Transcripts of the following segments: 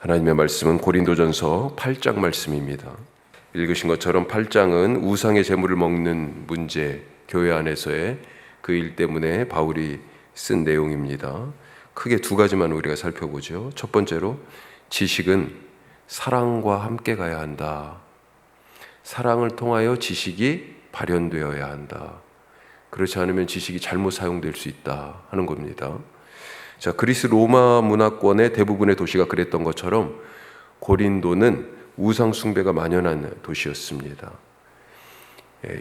하나님의 말씀은 고린도전서 8장 말씀입니다. 읽으신 것처럼 8장은 우상의 제물을 먹는 문제, 교회 안에서의 그 일 때문에 바울이 쓴 내용입니다. 크게 두 가지만 우리가 살펴보죠. 첫 번째로, 지식은 사랑과 함께 가야 한다. 사랑을 통하여 지식이 발현되어야 한다. 그렇지 않으면 지식이 잘못 사용될 수 있다 하는 겁니다. 자, 그리스 로마 문화권의 대부분의 도시가 그랬던 것처럼 고린도는 우상 숭배가 만연한 도시였습니다.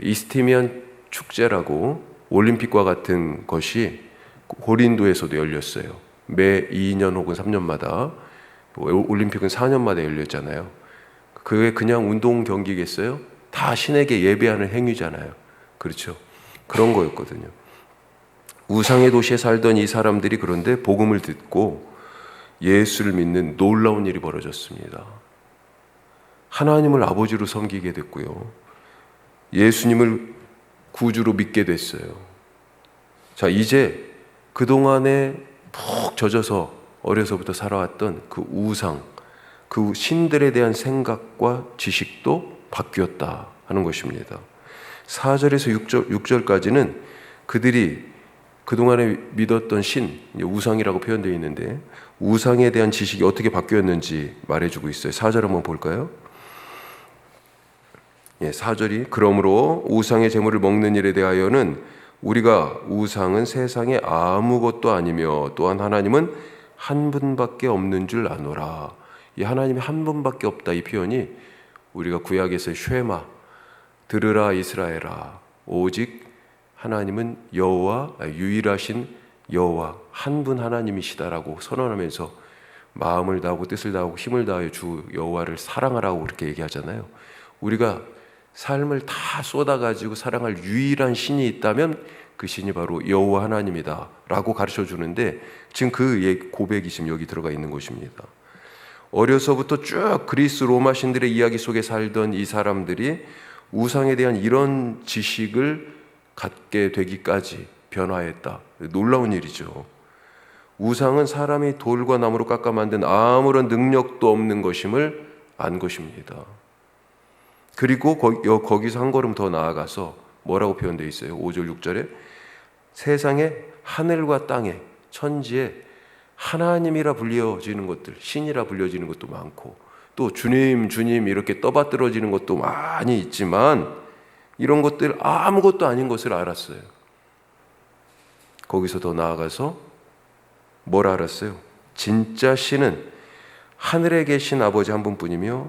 이스티미안 축제라고 올림픽과 같은 것이 고린도에서도 열렸어요. 매 2년 혹은 3년마다, 올림픽은 4년마다 열렸잖아요. 그게 그냥 운동 경기겠어요? 다 신에게 예배하는 행위잖아요. 그렇죠? 그런 거였거든요. 우상의 도시에 살던 이 사람들이 그런데 복음을 듣고 예수를 믿는 놀라운 일이 벌어졌습니다. 하나님을 아버지로 섬기게 됐고요. 예수님을 구주로 믿게 됐어요. 자, 이제 그동안에 푹 젖어서 어려서부터 살아왔던 그 우상, 그 신들에 대한 생각과 지식도 바뀌었다 하는 것입니다. 4절에서 6절까지는 그들이 그동안에 믿었던 신, 우상이라고 표현되어 있는데 우상에 대한 지식이 어떻게 바뀌었는지 말해주고 있어요. 4절 한번 볼까요? 4절이 그러므로 우상의 제물을 먹는 일에 대하여는 우리가 우상은 세상에 아무것도 아니며 또한 하나님은 한 분밖에 없는 줄 아노라. 이 하나님이 한 분밖에 없다, 이 표현이 우리가 구약에서의 쉐마, 들으라 이스라엘아, 오직 하나님은 여호와, 유일하신 여호와, 한 분 하나님이시다라고 선언하면서 마음을 다하고 뜻을 다하고 힘을 다하여 주 여호와를 사랑하라고 그렇게 얘기하잖아요. 우리가 삶을 다 쏟아가지고 사랑할 유일한 신이 있다면 그 신이 바로 여호와 하나님이다 라고 가르쳐 주는데, 지금 그 고백이 지금 여기 들어가 있는 것입니다. 어려서부터 쭉 그리스 로마 신들의 이야기 속에 살던 이 사람들이 우상에 대한 이런 지식을 갖게 되기까지 변화했다. 놀라운 일이죠. 우상은 사람이 돌과 나무로 깎아 만든 아무런 능력도 없는 것임을 안 것입니다. 그리고 거기서 한 걸음 더 나아가서 뭐라고 표현되어 있어요? 5절 6절에 세상에 하늘과 땅에 천지에 하나님이라 불려지는 것들, 신이라 불려지는 것도 많고 또 주님 주님 이렇게 떠받들어지는 것도 많이 있지만 이런 것들 아무것도 아닌 것을 알았어요. 거기서 더 나아가서 뭘 알았어요? 진짜 신은 하늘에 계신 아버지 한 분뿐이며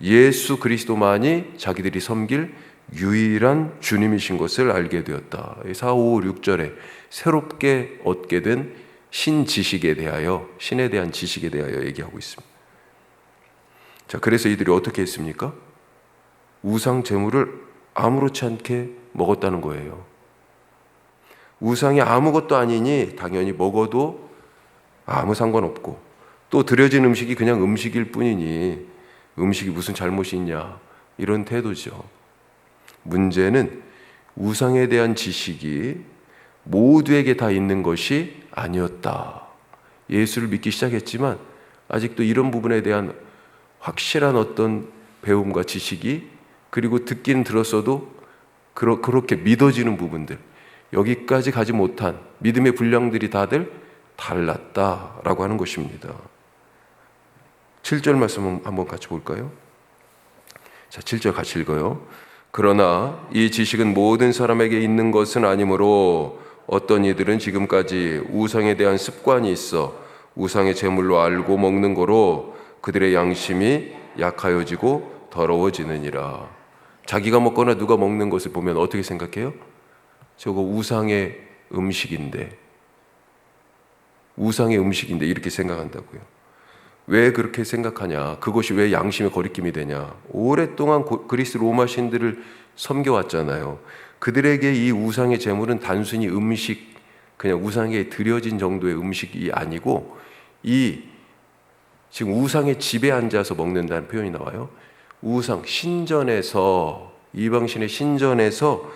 예수 그리스도만이 자기들이 섬길 유일한 주님이신 것을 알게 되었다. 4, 5, 6절에 새롭게 얻게 된 신지식에 대하여, 신에 대한 지식에 대하여 얘기하고 있습니다. 자, 그래서 이들이 어떻게 했습니까? 우상 제물을 아무렇지 않게 먹었다는 거예요. 우상이 아무것도 아니니 당연히 먹어도 아무 상관없고, 또 드려진 음식이 그냥 음식일 뿐이니 음식이 무슨 잘못이 있냐, 이런 태도죠. 문제는 우상에 대한 지식이 모두에게 다 있는 것이 아니었다. 예수를 믿기 시작했지만 아직도 이런 부분에 대한 확실한 어떤 배움과 지식이, 그리고 듣긴 들었어도 그렇게 믿어지는 부분들, 여기까지 가지 못한 믿음의 분량들이 다들 달랐다라고 하는 것입니다. 7절 말씀 한번 같이 볼까요? 자, 7절 같이 읽어요. 그러나 이 지식은 모든 사람에게 있는 것은 아니므로 어떤 이들은 지금까지 우상에 대한 습관이 있어 우상의 제물로 알고 먹는 거로 그들의 양심이 약하여지고 더러워지느니라. 자기가 먹거나 누가 먹는 것을 보면 어떻게 생각해요? 저거 우상의 음식인데 이렇게 생각한다고요. 왜 그렇게 생각하냐? 그것이 왜 양심의 거리낌이 되냐? 오랫동안 그리스 로마 신들을 섬겨왔잖아요. 그들에게 이 우상의 제물은 단순히 음식, 그냥 우상에 드려진 정도의 음식이 아니고, 지금 우상의 집에 앉아서 먹는다는 표현이 나와요. 우상, 신전에서, 이방신의 신전에서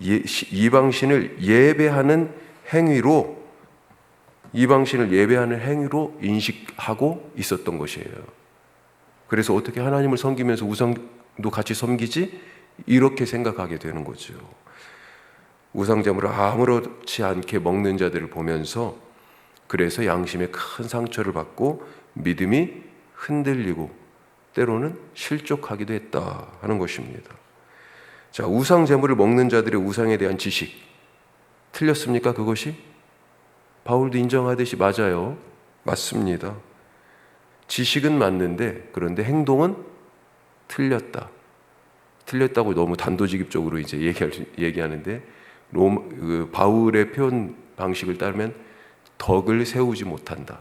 이방신을 예배하는 행위로 인식하고 있었던 것이에요. 그래서 어떻게 하나님을 섬기면서 우상도 같이 섬기지? 이렇게 생각하게 되는 거죠. 우상제물을 아무렇지 않게 먹는 자들을 보면서 그래서 양심에 큰 상처를 받고 믿음이 흔들리고 때로는 실족하기도 했다 하는 것입니다. 자, 우상제물을 먹는 자들의 우상에 대한 지식 틀렸습니까? 그것이? 바울도 인정하듯이 맞아요. 맞습니다. 지식은 맞는데 그런데 행동은 틀렸다. 틀렸다고 너무 단도직입적으로 이제 얘기하는데 바울의 표현 방식을 따르면 덕을 세우지 못한다.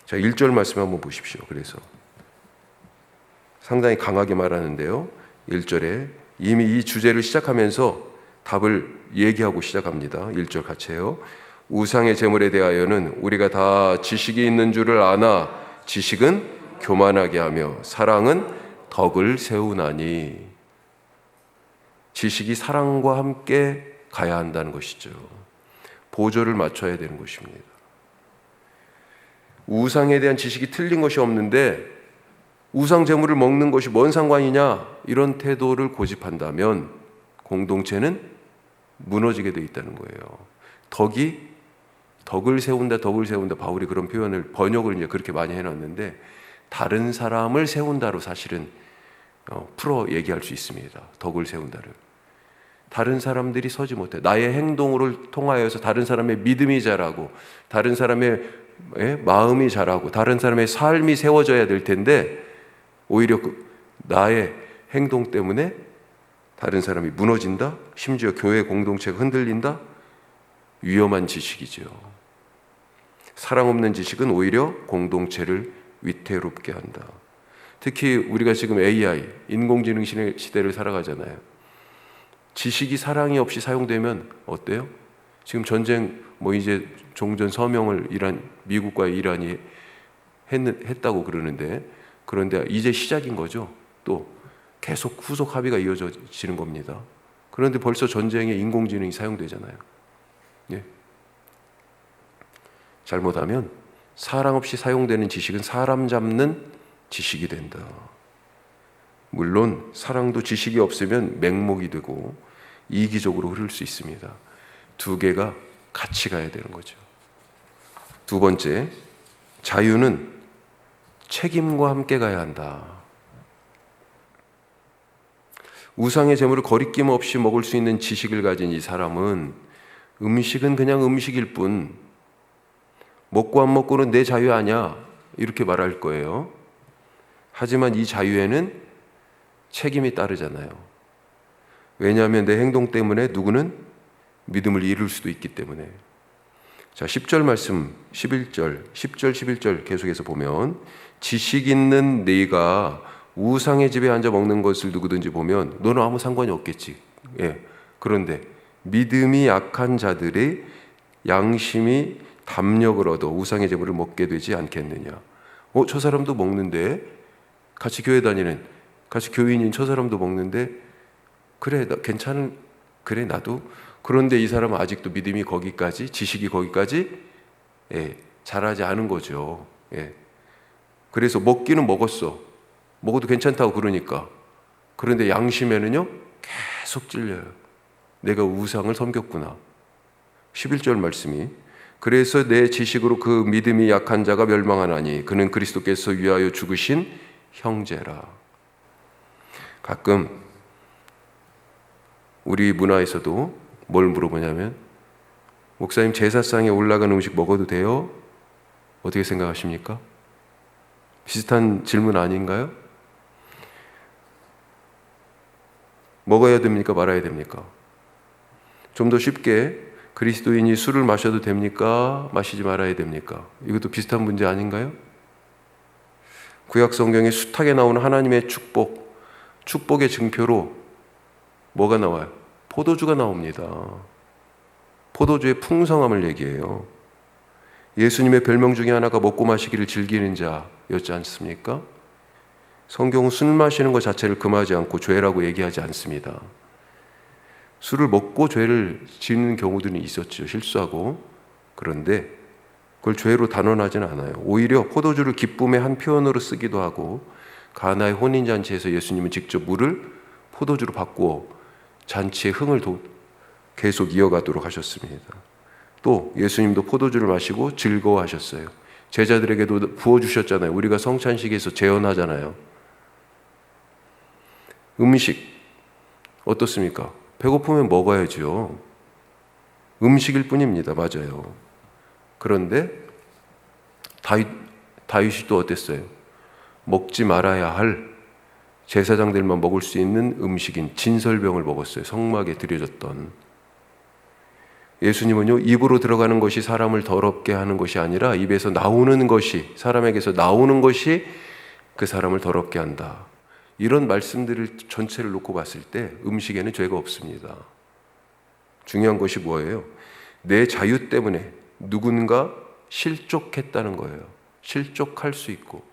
자, 1절 말씀 한번 보십시오. 그래서 상당히 강하게 말하는데요. 1절에 이미 이 주제를 시작하면서 답을 얘기하고 시작합니다. 1절 같이 해요. 우상의 제물에 대하여는 우리가 다 지식이 있는 줄을 아나 지식은 교만하게 하며 사랑은 덕을 세우나니. 지식이 사랑과 함께 가야 한다는 것이죠. 보조를 맞춰야 되는 것입니다. 우상에 대한 지식이 틀린 것이 없는데 우상 제물을 먹는 것이 뭔 상관이냐 이런 태도를 고집한다면 공동체는 무너지게 돼 있다는 거예요. 덕을 세운다, 덕을 세운다. 바울이 그런 표현을 번역을 이제 그렇게 많이 해놨는데 다른 사람을 세운다로 사실은 풀어 얘기할 수 있습니다. 덕을 세운다를. 다른 사람들이 서지 못해. 나의 행동을 통하여서 다른 사람의 믿음이 자라고, 다른 사람의 마음이 자라고, 다른 사람의 삶이 세워져야 될 텐데 오히려 나의 행동 때문에 다른 사람이 무너진다? 심지어 교회 공동체가 흔들린다? 위험한 지식이죠. 사랑 없는 지식은 오히려 공동체를 위태롭게 한다. 특히 우리가 지금 AI, 인공지능 시대를 살아가잖아요. 지식이 사랑이 없이 사용되면 어때요? 지금 전쟁, 이제 종전 서명을 미국과 이란이 했다고 그러는데, 그런데 이제 시작인 거죠. 또 계속 후속 합의가 이어지는 겁니다. 그런데 벌써 전쟁에 인공지능이 사용되잖아요. 예. 잘못하면 사랑 없이 사용되는 지식은 사람 잡는 지식이 된다. 물론 사랑도 지식이 없으면 맹목이 되고 이기적으로 흐를 수 있습니다. 두 개가 같이 가야 되는 거죠. 두 번째, 자유는 책임과 함께 가야 한다. 우상의 제물을 거리낌 없이 먹을 수 있는 지식을 가진 이 사람은 음식은 그냥 음식일 뿐 먹고 안 먹고는 내 자유 아니야 이렇게 말할 거예요. 하지만 이 자유에는 책임이 따르잖아요. 왜냐하면 내 행동 때문에 누구는 믿음을 잃을 수도 있기 때문에. 자, 10절 말씀, 10절, 11절 계속해서 보면 지식 있는 네가 우상의 집에 앉아 먹는 것을 누구든지 보면 너는 아무 상관이 없겠지. 예. 그런데 믿음이 약한 자들의 양심이 담력을 얻어 우상의 제물을 먹게 되지 않겠느냐. 저 사람도 먹는데 같이 교회 다니는 같이 교인인 저 사람도 먹는데 그래 그래 나도. 그런데 이 사람은 아직도 믿음이 거기까지, 지식이 거기까지 자라지 않은 거죠. 예. 그래서 먹기는 먹었어. 먹어도 괜찮다고 그러니까. 그런데 양심에는요 계속 찔려요. 내가 우상을 섬겼구나. 11절 말씀이 그래서 내 지식으로 그 믿음이 약한 자가 멸망하나니 그는 그리스도께서 위하여 죽으신 형제라. 가끔 우리 문화에서도 뭘 물어보냐면 목사님 제사상에 올라간 음식 먹어도 돼요? 어떻게 생각하십니까? 비슷한 질문 아닌가요? 먹어야 됩니까? 말아야 됩니까? 좀 더 쉽게 그리스도인이 술을 마셔도 됩니까? 마시지 말아야 됩니까? 이것도 비슷한 문제 아닌가요? 구약 성경에 숱하게 나오는 하나님의 축복의 증표로 뭐가 나와요? 포도주가 나옵니다. 포도주의 풍성함을 얘기해요. 예수님의 별명 중에 하나가 먹고 마시기를 즐기는 자였지 않습니까? 성경은 술 마시는 것 자체를 금하지 않고 죄라고 얘기하지 않습니다. 술을 먹고 죄를 짓는 경우들이 있었죠. 실수하고. 그런데 그걸 죄로 단언하지는 않아요. 오히려 포도주를 기쁨의 한 표현으로 쓰기도 하고, 가나의 혼인잔치에서 예수님은 직접 물을 포도주로 바꾸어 잔치의 흥을 계속 이어가도록 하셨습니다. 또 예수님도 포도주를 마시고 즐거워하셨어요. 제자들에게도 부어주셨잖아요. 우리가 성찬식에서 재현하잖아요. 음식 어떻습니까? 배고프면 먹어야죠. 음식일 뿐입니다. 맞아요. 그런데 다윗이 또 어땠어요? 먹지 말아야 할 제사장들만 먹을 수 있는 음식인 진설병을 먹었어요. 성막에 드려졌던. 예수님은요, 입으로 들어가는 것이 사람을 더럽게 하는 것이 아니라 입에서 나오는 것이, 사람에게서 나오는 것이 그 사람을 더럽게 한다. 이런 말씀들을 전체를 놓고 봤을 때 음식에는 죄가 없습니다. 중요한 것이 뭐예요? 내 자유 때문에 누군가 실족했다는 거예요. 실족할 수 있고.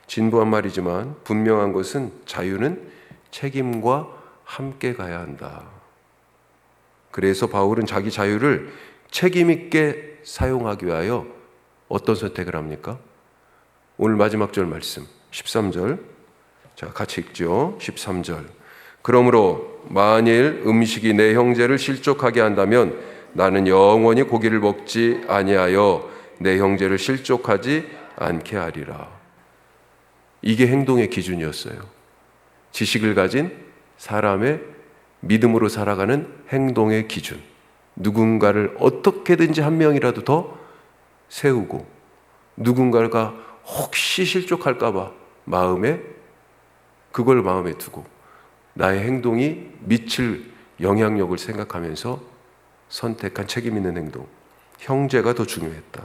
진부한 말이지만 분명한 것은 자유는 책임과 함께 가야 한다. 그래서 바울은 자기 자유를 책임 있게 사용하기 위하여 어떤 선택을 합니까? 오늘 마지막 절 말씀 13절, 자 같이 읽죠. 13절. 그러므로 만일 음식이 내 형제를 실족하게 한다면 나는 영원히 고기를 먹지 아니하여 내 형제를 실족하지 않게 하리라. 이게 행동의 기준이었어요. 지식을 가진 사람의 믿음으로 살아가는 행동의 기준. 누군가를 어떻게든지 한 명이라도 더 세우고, 누군가가 혹시 실족할까 봐 그걸 마음에 두고 나의 행동이 미칠 영향력을 생각하면서 선택한 책임 있는 행동. 형제가 더 중요했다.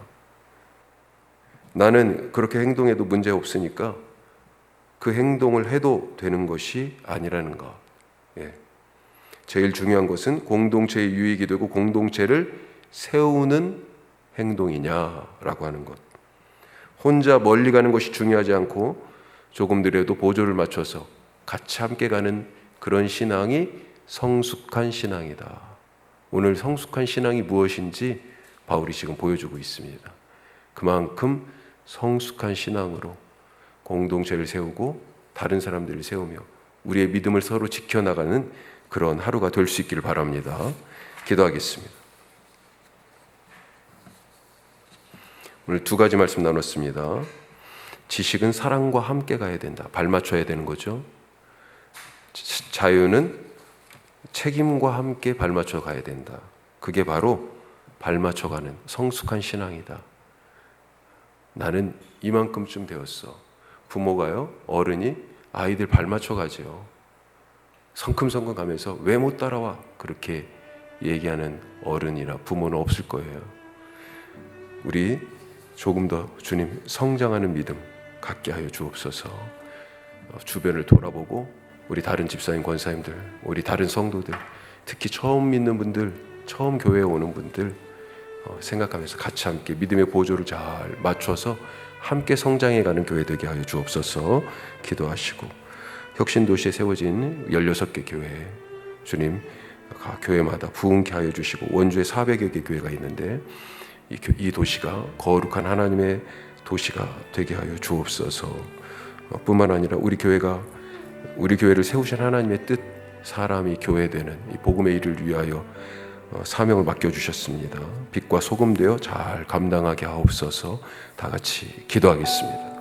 나는 그렇게 행동해도 문제 없으니까 그 행동을 해도 되는 것이 아니라는 것. 제일 중요한 것은 공동체의 유익이 되고 공동체를 세우는 행동이냐라고 하는 것. 혼자 멀리 가는 것이 중요하지 않고 조금들에도 보조를 맞춰서 같이 함께 가는 그런 신앙이 성숙한 신앙이다. 오늘 성숙한 신앙이 무엇인지 바울이 지금 보여주고 있습니다. 그만큼 성숙한 신앙으로 공동체를 세우고 다른 사람들을 세우며 우리의 믿음을 서로 지켜나가는 그런 하루가 될 수 있기를 바랍니다. 기도하겠습니다. 오늘 두 가지 말씀 나눴습니다. 지식은 사랑과 함께 가야 된다. 발맞춰야 되는 거죠. 자유는 책임과 함께 발맞춰 가야 된다. 그게 바로 발맞춰가는 성숙한 신앙이다. 나는 이만큼쯤 되었어. 부모가요, 어른이 아이들 발맞춰 가죠. 성큼성큼 가면서 왜 못 따라와? 그렇게 얘기하는 어른이나 부모는 없을 거예요. 우리 조금 더 주님 성장하는 믿음 갖게 하여 주옵소서. 주변을 돌아보고 우리 다른 집사님, 권사님들, 우리 다른 성도들, 특히 처음 믿는 분들, 처음 교회에 오는 분들 생각하면서 같이 함께 믿음의 보조를 잘 맞춰서 함께 성장해가는 교회 되게 하여 주옵소서. 기도하시고 혁신도시에 세워진 16개 교회, 주님 각 교회마다 부흥케 하여 주시고, 원주에 400여 개 교회가 있는데 이 도시가 거룩한 하나님의 도시가 되게 하여 주옵소서. 뿐만 아니라 우리 교회를 세우신 하나님의 뜻, 사람이 교회되는 이 복음의 일을 위하여 사명을 맡겨주셨습니다. 빛과 소금 되어 잘 감당하게 하옵소서. 다 같이 기도하겠습니다.